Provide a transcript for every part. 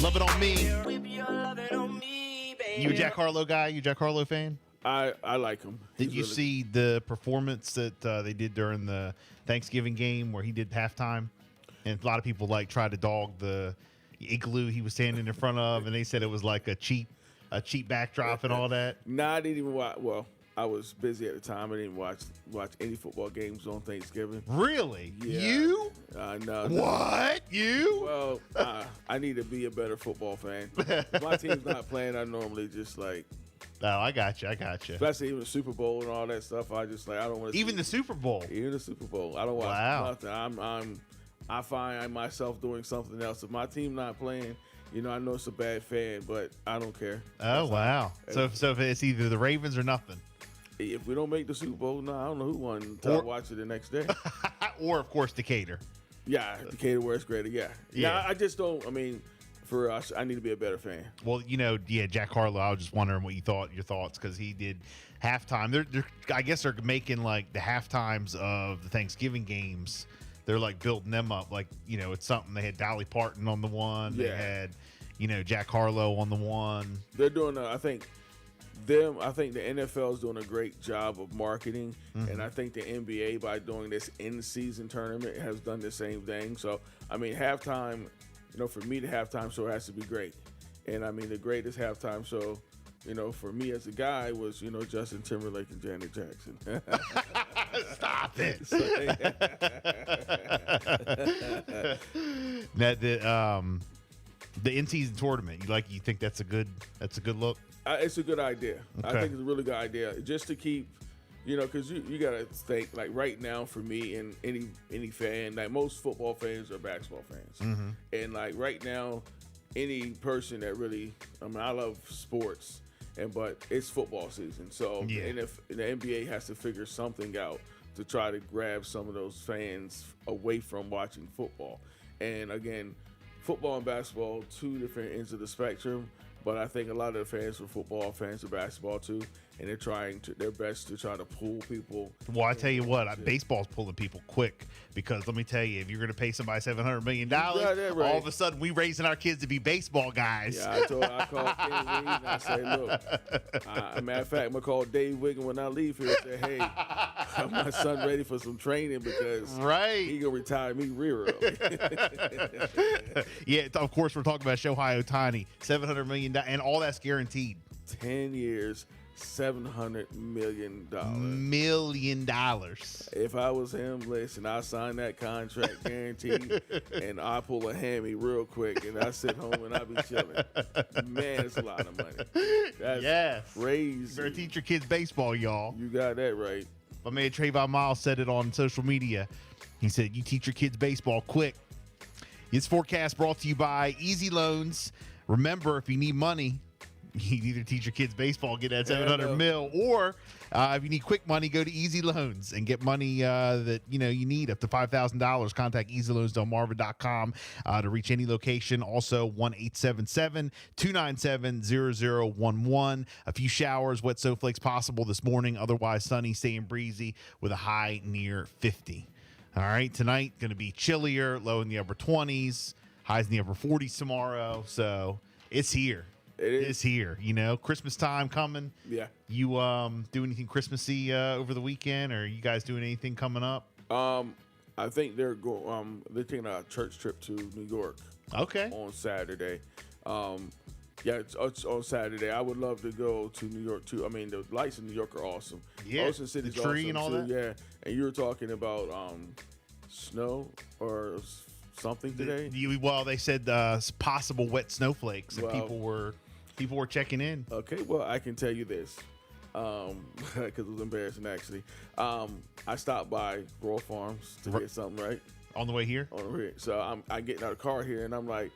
Love It On Me. Whip your loving on me, baby. You a Jack Harlow guy? You a Jack Harlow fan? I like him. Did you see the performance that they did during the Thanksgiving game where he did halftime? And a lot of people tried to dog the igloo he was standing in front of, and they said it was like a cheap backdrop and all that. No, I didn't even watch. Well, I was busy at the time. I didn't watch any football games on Thanksgiving. Really? Yeah. You? No. What? You? Well, I need to be a better football fan. If my team's not playing, I normally just Oh, I got you. especially even the Super Bowl and all that stuff. I just I don't want to. Even the Super Bowl. Even the Super Bowl. I don't watch nothing. I find myself doing something else. If my team not playing, I know it's a bad fan, but I don't care. Oh, wow. So if it's either the Ravens or nothing. If we don't make the Super Bowl, I don't know who won until I watch it the next day. Or, of course, Decatur. Yeah, Decatur where it's greater. Yeah. I just don't. For us, I need to be a better fan. Well, Jack Harlow, I was just wondering what your thoughts, because he did halftime. I guess they're making the halftimes of the Thanksgiving games. They're building them up. It's something. They had Dolly Parton on the one. They had, Jack Harlow on the one. They're doing, I think the NFL is doing a great job of marketing. And I think the NBA, by doing this in-season tournament, has done the same thing. So, halftime, for me, the halftime show has to be great. And, the greatest halftime show, for me as a guy was, Justin Timberlake and Janet Jackson. Stop it. Now, the in-season tournament, you think that's a good look? It's a good idea. Okay. I think it's a really good idea. Just to keep, because you got to think, right now for me and any fan, most football fans are basketball fans. And right now, any person that really, I love sports, but it's football season. So and if the NBA has to figure something out to try to grab some of those fans away from watching football. And again, football and basketball, two different ends of the spectrum. But I think a lot of the fans for football are fans of basketball too, and they're trying their best to try to pull people. Well, I tell you what, baseball's pulling people quick, because let me tell you, if you're going to pay somebody $700 million, all of a sudden we raising our kids to be baseball guys. Yeah, I called Kenny Reed and I said, look, matter of fact, I'm going to call Dave Wiggin when I leave here and say, hey, my son ready for some training, because he going to retire me real early. Yeah, of course, we're talking about Shohei Ohtani, $700 million, and all that's guaranteed. 10 years, $700 million. If I was him, listen, I sign that contract guaranteed, and I pull a hammy real quick, and I sit home and I be chilling. Man, it's a lot of money. That's crazy. You better teach your kids baseball, y'all. You got that right. My man Trayvon Miles said it on social media. He said, you teach your kids baseball quick. This forecast brought to you by Easy Loans. Remember, if you need money, you either teach your kids baseball, get that $700 million, or if you need quick money, go to Easy Loans and get money that you need up to $5,000. Contact easyloansdelmarva.com to reach any location. Also, 1-877-297-0011. A few showers, wet snowflakes possible this morning. Otherwise, sunny, staying breezy with a high near 50. All right, tonight going to be chillier, low in the upper 20s, highs in the upper 40s tomorrow. So it's here. It is here. Christmas time coming. Yeah. You do anything Christmassy over the weekend, or are you guys doing anything coming up? I think they're going. They're taking a church trip to New York. Okay. On Saturday. It's on Saturday. I would love to go to New York too. The lights in New York are awesome. Yeah. Ocean City's the tree awesome and all too. that. Yeah. And you were talking about snow or something today. They said possible wet snowflakes, and people were checking in. Okay, well, I can tell you this, because it was embarrassing actually. I stopped by Royal Farms to get something, right? On the way here. So I getting out of the car here, and I'm like,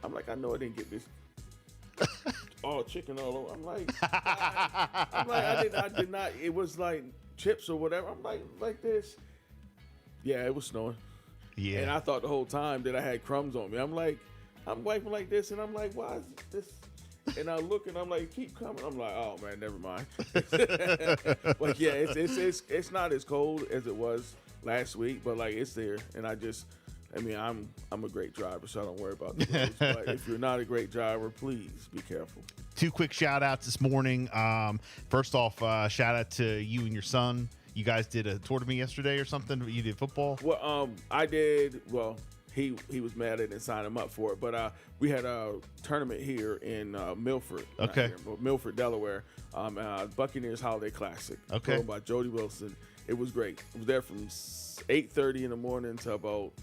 I know I didn't get this. All chicken all over. I did not. It was like chips or whatever. I'm like this. Yeah, it was snowing. Yeah. And I thought the whole time that I had crumbs on me. I'm wiping like this, and I'm like, why is this? And I look, and I'm like, keep coming. I'm like, oh man, never mind. But yeah, it's not as cold as it was last week, but it's there. And I just I mean, I'm a great driver, so I don't worry about the roads. But if you're not a great driver, please be careful. 2 quick shout outs this morning. First off, shout out to you and your son. You guys did a tour to me yesterday or something. You did football. Well, I did. Well, he was mad I didn't sign him up for it, but we had a tournament here in Milford. Okay. Milford, Delaware. Buccaneers Holiday Classic. Okay. By Jody Wilson. It was great. I was there from 8:30 in the morning to about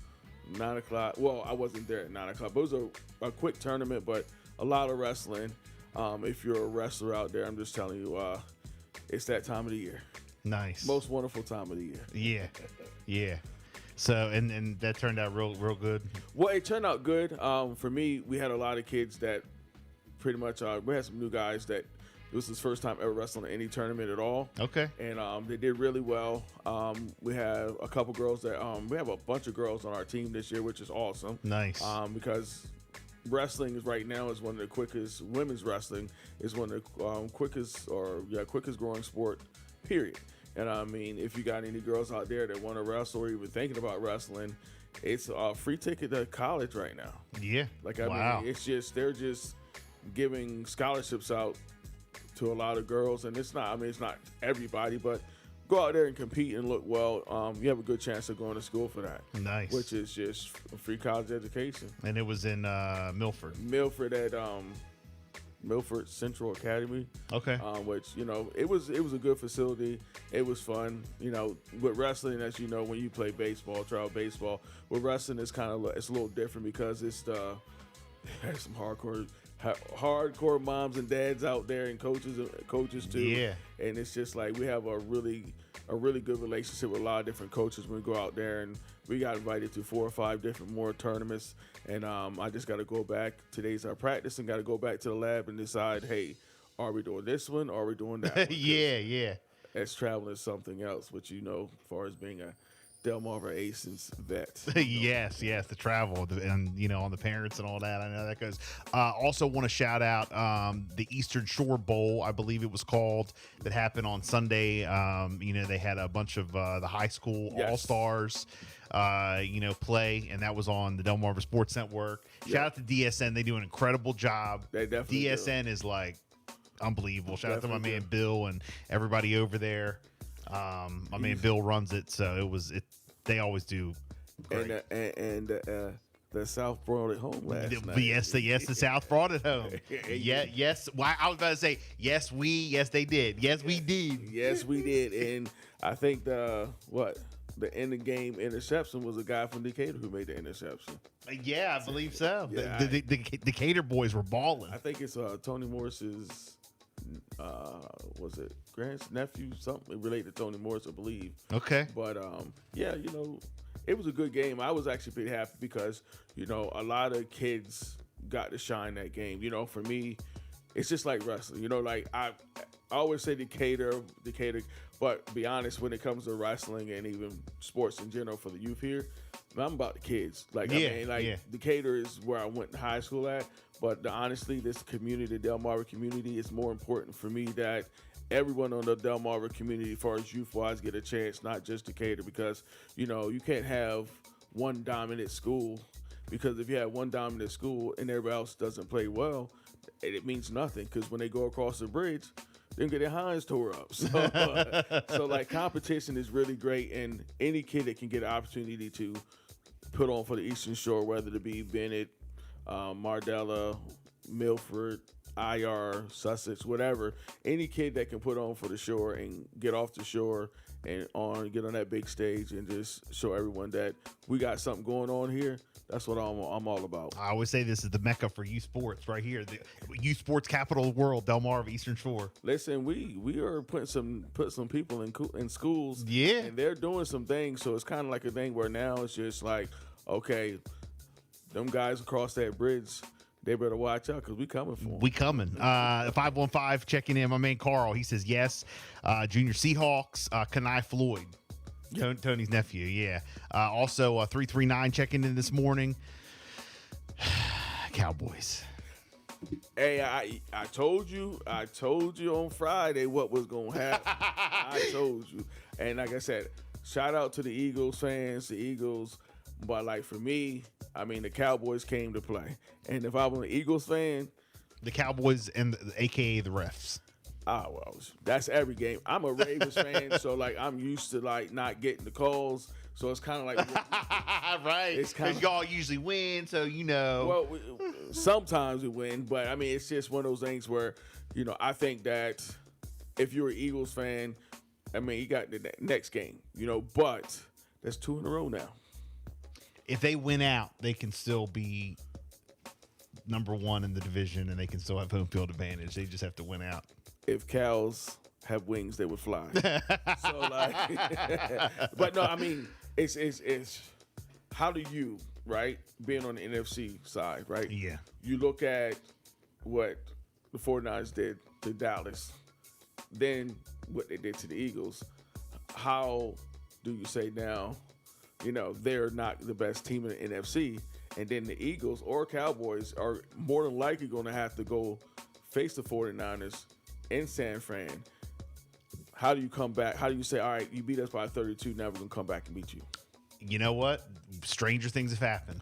9 o'clock. Well, I wasn't there at 9 o'clock, but it was a quick tournament, but a lot of wrestling. If you're a wrestler out there, I'm just telling you, it's that time of the year. Nice. Most wonderful time of the year. Yeah. Yeah. So, and that turned out real good. Well, it turned out good. For me, we had a lot of kids that pretty much, we had some new guys that it was his first time ever wrestling in any tournament at all. Okay. And they did really well. We have a couple girls that, we have a bunch of girls on our team this year, which is awesome. Nice. Because wrestling is right now is one of the quickest, women's wrestling is one of the quickest growing sport, period. And I mean, if you got any girls out there that want to wrestle or even thinking about wrestling, it's a free ticket to college right now. Yeah. Like, I wow. mean, it's just, they're just giving scholarships out to a lot of girls. And it's not everybody, but go out there and compete and look well. You have a good chance of going to school for that. Nice. Which is just a free college education. And it was in Milford. Milford at Milford Central Academy. Okay. Which, you know, it was a good facility. It was fun. You know, with wrestling, as you know, when you play baseball, travel baseball, with wrestling it's it's a little different because it's there's some hardcore moms and dads out there and coaches too. Yeah. And it's just like we have a really good relationship with a lot of different coaches when we go out there, and we got invited to 4 or 5 different more tournaments. And I just got to go back. Today's our practice, and got to go back to the lab and decide, hey, are we doing this one? Or are we doing that one? Yeah. As traveling is something else, which, you know, as far as being a Delmarva Aces vet. yes, the travel and, you know, on the parents and all that. I know that goes. Also want to shout out the Eastern Shore Bowl, I believe it was called, that happened on Sunday. You know, they had a bunch of the high school all-stars, you know, play, and that was on the Delmarva Sports Network. Shout out to DSN. They do an incredible job. They definitely DSN is like unbelievable. Shout out to my Definitely man Bill and everybody over there. My man Bill runs it, so they always do great. And the South brought it home last night. Yes, the South brought it home. Yes. Why I was about to say yes, they did. Yes, we did. Yes, we did. And I think the end of game interception was a guy from Decatur who made the interception. Yeah, I believe so. Yeah, the Decatur boys were balling. I think it's Tony Morris's. Was it Grant's nephew? Something related to Tony Morris, I believe. Okay. But yeah, you know, it was a good game. I was actually pretty happy because, you know, a lot of kids got to shine that game. You know, for me, it's just like wrestling. You know, like I always say Decatur, but to be honest, when it comes to wrestling and even sports in general for the youth here, I'm about the kids. Like, Decatur is where I went to high school at. But honestly, this community, the Delmarva community, is more important for me that everyone on the Delmarva community, as far as youth-wise, get a chance, not just Decatur, because, you know, you can't have one dominant school, because if you have one dominant school and everybody else doesn't play well, it means nothing, because when they go across the bridge, they get their hinds tore up. So like, competition is really great, and any kid that can get an opportunity to put on for the Eastern Shore, whether it be Bennett, Mardella, Milford, IR, Sussex, whatever, any kid that can put on for the shore and get off the shore and get on that big stage and just show everyone that we got something going on here, that's what I'm all about. I always say this is the mecca for youth sports right here. The youth sports capital of the world, Delmarva, Eastern Shore. Listen, we are putting some people in schools. Yeah. And they're doing some things, so it's kind of like a thing where now it's just like, okay, them guys across that bridge, they better watch out because we coming for them. We coming. 515 checking in. My man Carl, he says yes. Junior Seahawks, Kanai Floyd, Tony's nephew. Yeah. Also 339 checking in this morning. Cowboys. Hey, I told you on Friday what was gonna happen. I told you, and like I said, shout out to the Eagles fans. The Eagles But like for me, I mean, the Cowboys came to play, and if I was an Eagles fan, The Cowboys and AKA the refs. well, that's every game. I'm a Ravens fan, so like I'm used to like not getting the calls. So it's kind of like Right. It's kinda- Because y'all usually win, so you know. well, sometimes we win, but I mean it's just one of those things where I think that if you're an Eagles fan, I mean you got the next game, but that's 2 in a row now. If they win out, they can still be number 1 in the division, and they can still have home field advantage. They just have to win out. If cows have wings, they would fly. So like, but no, I mean, it's how do you, right, being on the NFC side, right? Yeah. You look at what the 49ers did to Dallas, then what they did to the Eagles. How do you say now, they're not the best team in the NFC, and then the Eagles or Cowboys are more than likely going to have to go face the 49ers in San Fran. How do you come back? How do you say, all right, you beat us by 32, now we're going to come back and beat you? You know what? Stranger things have happened.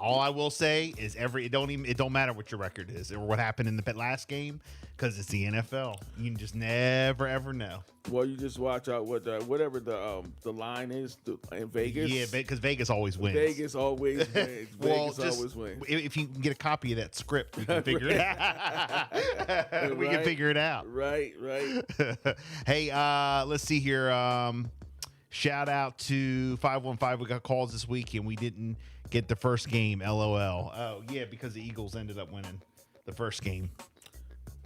All I will say is it don't matter what your record is or what happened in the last game, because it's the NFL. You can just never ever know. Well, you just watch out whatever the line is in Vegas. Yeah, because Vegas always wins. Vegas always wins. Well, Vegas always wins. If you can get a copy of that script, we can figure it out. We can Right. figure it out. Right. Hey, let's see here. Shout out to 515. We got calls this week and we didn't get the first game. LOL. Oh yeah, because the Eagles ended up winning the first game.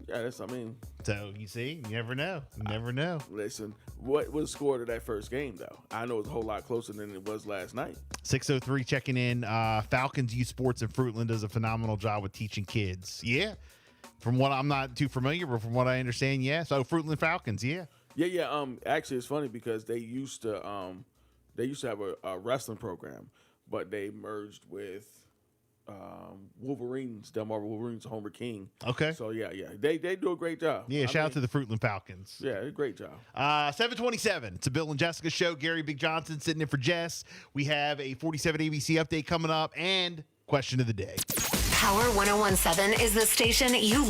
Yeah, So you see, you never know. You never know. Listen, what was the score to that first game, though? I know it's a whole lot closer than it was last night. 603 checking in. Falcons Youth Sports in Fruitland does a phenomenal job with teaching kids. Yeah. From what I'm not too familiar, but from what I understand, yeah. So Fruitland Falcons, yeah. Yeah. Actually, it's funny because they used to have a wrestling program, but they merged with Wolverines, Delmarva Wolverines, Homer King. Okay. So yeah, they do a great job. Yeah, shout out to the Fruitland Falcons. Yeah, great job. 727. It's a Bill and Jessica show. Gary Big Johnson sitting in for Jess. We have a 47 ABC update coming up and question of the day. Power 1017 is the station you